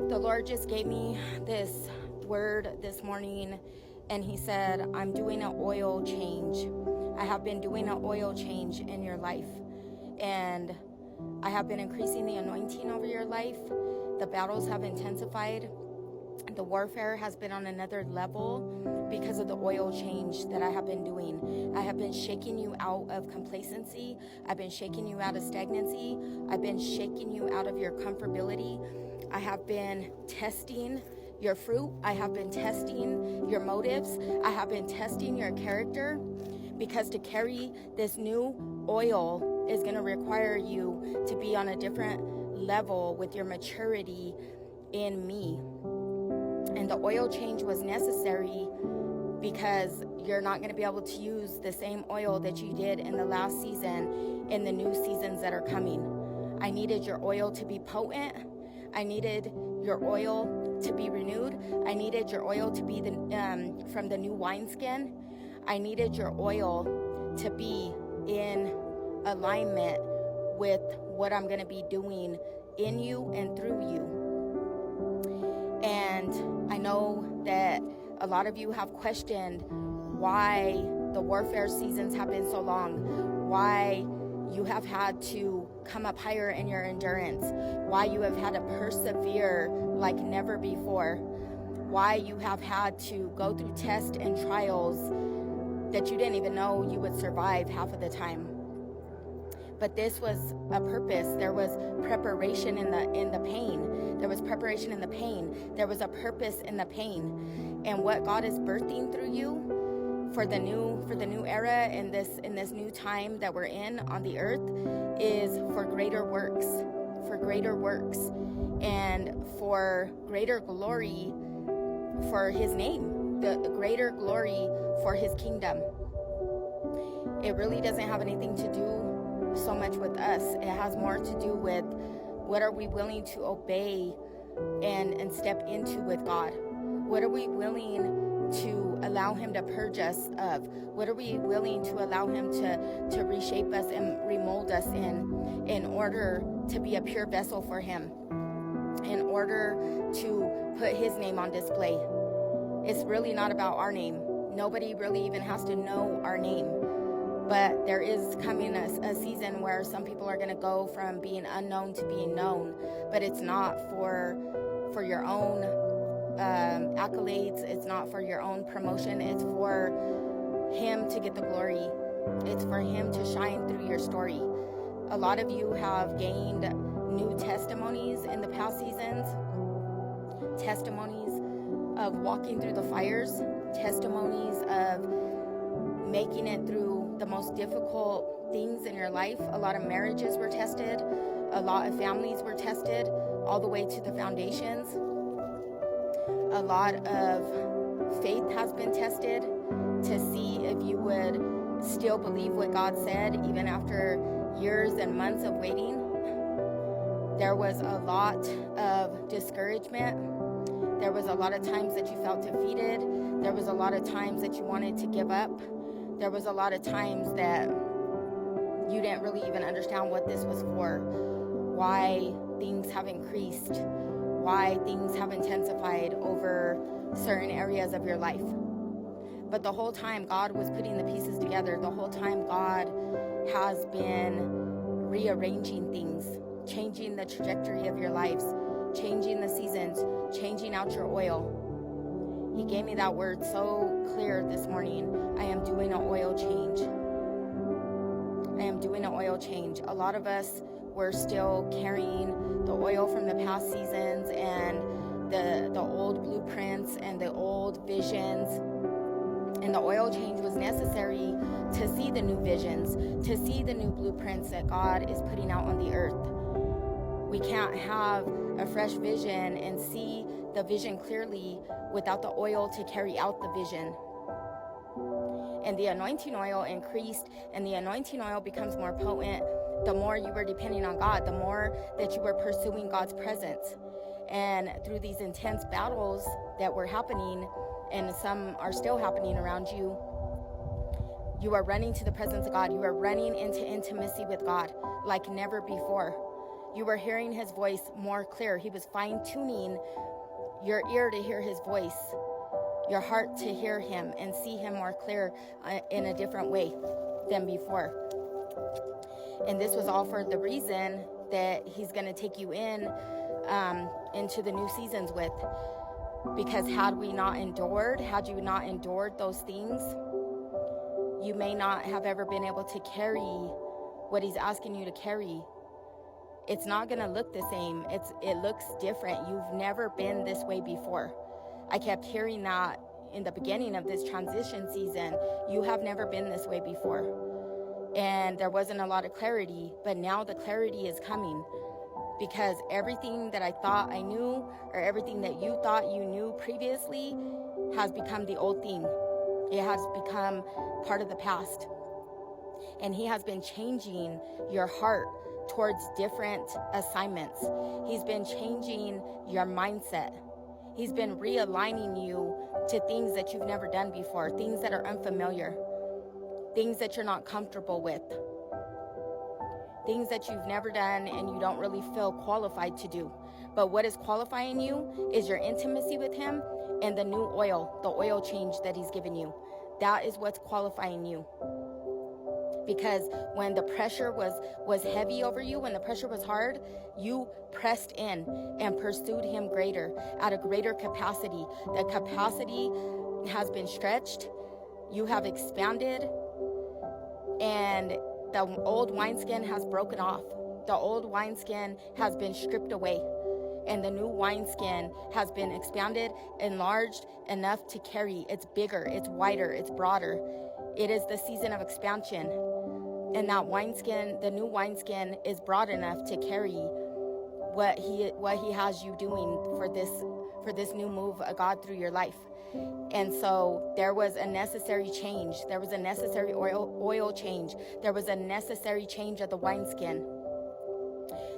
The Lord just gave me this word this morning, and he said, I'm doing an oil change. I have been doing an oil change in your life, and I have been increasing the anointing over your life. The battles have intensified. The warfare has been on another level because of the oil change that I have been doing. I have been shaking you out of complacency. I've been shaking you out of stagnancy. I've been shaking you out of your comfortability. I have been testing your fruit. I have been testing your motives. I have been testing your character, because to carry this new oil is going to require you to be on a different level with your maturity in me. And the oil change was necessary because you're not going to be able to use the same oil that you did in the last season in the new seasons that are coming. I needed your oil to be potent. I needed your oil to be renewed. I needed your oil to be from the new wineskin. I needed your oil to be in alignment with what I'm going to be doing in you and through you. And I know that a lot of you have questioned why the warfare seasons have been so long, why you have had to come up higher in your endurance, why you have had to persevere like never before, why you have had to go through tests and trials that you didn't even know you would survive half of the time. But this was a purpose. There was preparation in the pain. There was preparation in the pain. There was a purpose in the pain. And what God is birthing through you for the new era in this new time that we're in on the earth is for greater works, and for greater glory for his name, the greater glory for his kingdom. It really doesn't have anything to do so much with us. It has more to do with what are we willing to obey and step into with God. What are we willing to allow him to purge us of? What are we willing to allow him to reshape us and remold us in order to be a pure vessel for him, in order to put his name on display? It's really not about our name. Nobody really even has to know our name. But there is coming a season where some people are going to go from being unknown to being known. But it's not for your own accolades. It's not for your own promotion. It's for him to get the glory. It's for him to shine through your story. A lot of you have gained new testimonies in the past seasons. Testimonies of walking through the fires. Testimonies of making it through the most difficult things in your life. A lot of marriages were tested. A lot of families were tested, all the way to the foundations. A lot of faith has been tested to see if you would still believe what God said, even after years and months of waiting. There was a lot of discouragement. There was a lot of times that you felt defeated. There was a lot of times that you wanted to give up. There was a lot of times that you didn't really even understand what this was for, why things have increased, why things have intensified over certain areas of your life. But the whole time God was putting the pieces together. The whole time God has been rearranging things, changing the trajectory of your lives, changing the seasons, changing out your oil. He gave me that word so clear this morning. I am doing an oil change. I am doing an oil change. A lot of us were still carrying the oil from the past seasons and the old blueprints and the old visions. And the oil change was necessary to see the new visions, to see the new blueprints that God is putting out on the earth. We can't have a fresh vision and see the vision clearly without the oil to carry out the vision. And the anointing oil increased, and the anointing oil becomes more potent the more you were depending on God, the more that you were pursuing God's presence. And through these intense battles that were happening, and some are still happening around you, you are running to the presence of God. You are running into intimacy with God like never before. You were hearing his voice more clear. He was fine-tuning your ear to hear his voice, your heart to hear him and see him more clear in a different way than before. And this was all for the reason that he's going to take you into the new seasons with. Because had you not endured those things, you may not have ever been able to carry what he's asking you to carry. It's not going to look the same. It looks different. You've never been this way before. I kept hearing that in the beginning of this transition season. You have never been this way before. And there wasn't a lot of clarity, but now the clarity is coming. Because everything that I thought I knew, or everything that you thought you knew previously, has become the old thing. It has become part of the past. And he has been changing your heart towards different assignments. He's been changing your mindset. He's been realigning you to things that you've never done before, things that are unfamiliar, things that you're not comfortable with, things that you've never done and you don't really feel qualified to do. But what is qualifying you is your intimacy with him and the new oil, the oil change that he's given you. That is what's qualifying you. Because when the pressure was heavy over you, when the pressure was hard, you pressed in and pursued him greater, at a greater capacity. The capacity has been stretched. You have expanded, and the old wineskin has broken off. The old wineskin has been stripped away, and the new wineskin has been expanded, enlarged enough to carry. It's bigger, it's wider, it's broader. It is the season of expansion. And that wineskin, the new wineskin, is broad enough to carry what he has you doing for this new move of God through your life. And so there was a necessary change. There was a necessary oil change. There was a necessary change of the wineskin.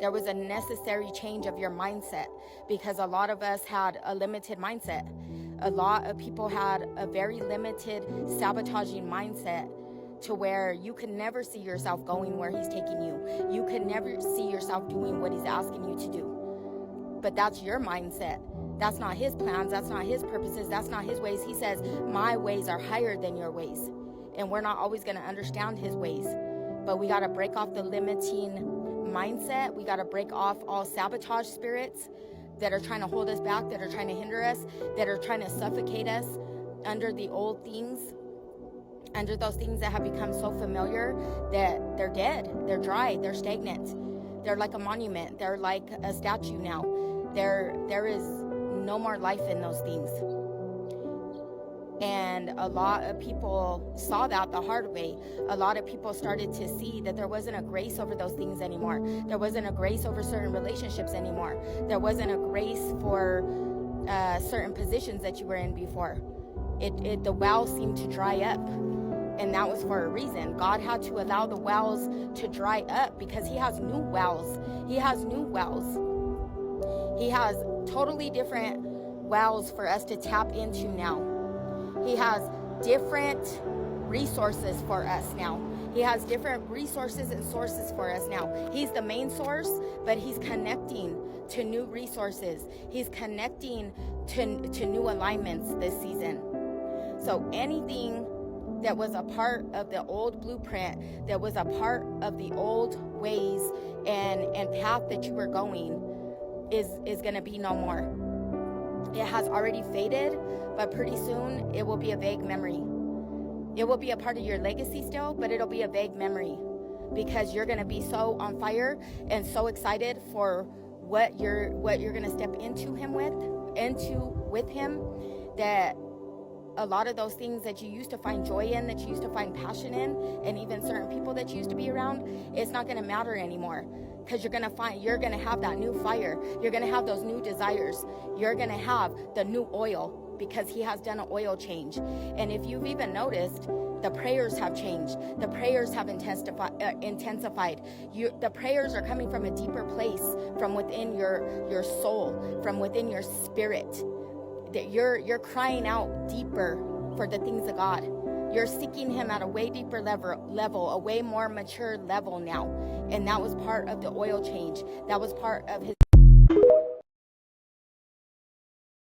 There was a necessary change of your mindset, because a lot of us had a limited mindset. A lot of people had a very limited, sabotaging mindset, to where you can never see yourself going where he's taking you. You can never see yourself doing what he's asking you to do. But that's your mindset. That's not his plans. That's not his purposes. That's not his ways. He says, my ways are higher than your ways. And we're not always going to understand his ways. But we got to break off the limiting mindset. We got to break off all sabotage spirits that are trying to hold us back, that are trying to hinder us, that are trying to suffocate us under the old things, under those things that have become so familiar that they're dead, they're dry, they're stagnant. They're like a monument. They're like a statue now. There is no more life in those things. And a lot of people saw that the hard way. A lot of people started to see that there wasn't a grace over those things anymore. There wasn't a grace over certain relationships anymore. There wasn't a grace for certain positions that you were in before. The well seemed to dry up. And that was for a reason. God had to allow the wells to dry up because he has new wells. He has new wells. He has totally different wells for us to tap into now. He has different resources for us now. He has different resources and sources for us now. He's the main source, but he's connecting to new resources. He's connecting to new alignments this season. So anything that was a part of the old blueprint, that was a part of the old ways and path that you were going, is going to be no more. It has already faded, but pretty soon it will be a vague memory. It will be a part of your legacy still, but it'll be a vague memory, because you're going to be so on fire and so excited for what you're going to step into with him, that a lot of those things that you used to find joy in, that you used to find passion in, and even certain people that you used to be around, it's not going to matter anymore, because you're going to have that new fire. You're going to have those new desires. You're going to have the new oil, because he has done an oil change. And if you've even noticed, the prayers have changed. The prayers have intensified. The prayers are coming from a deeper place, from within your soul, from within your spirit. That you're crying out deeper for the things of God. You're seeking him at a way deeper level, a way more mature level now. And that was part of the oil change. That was part of his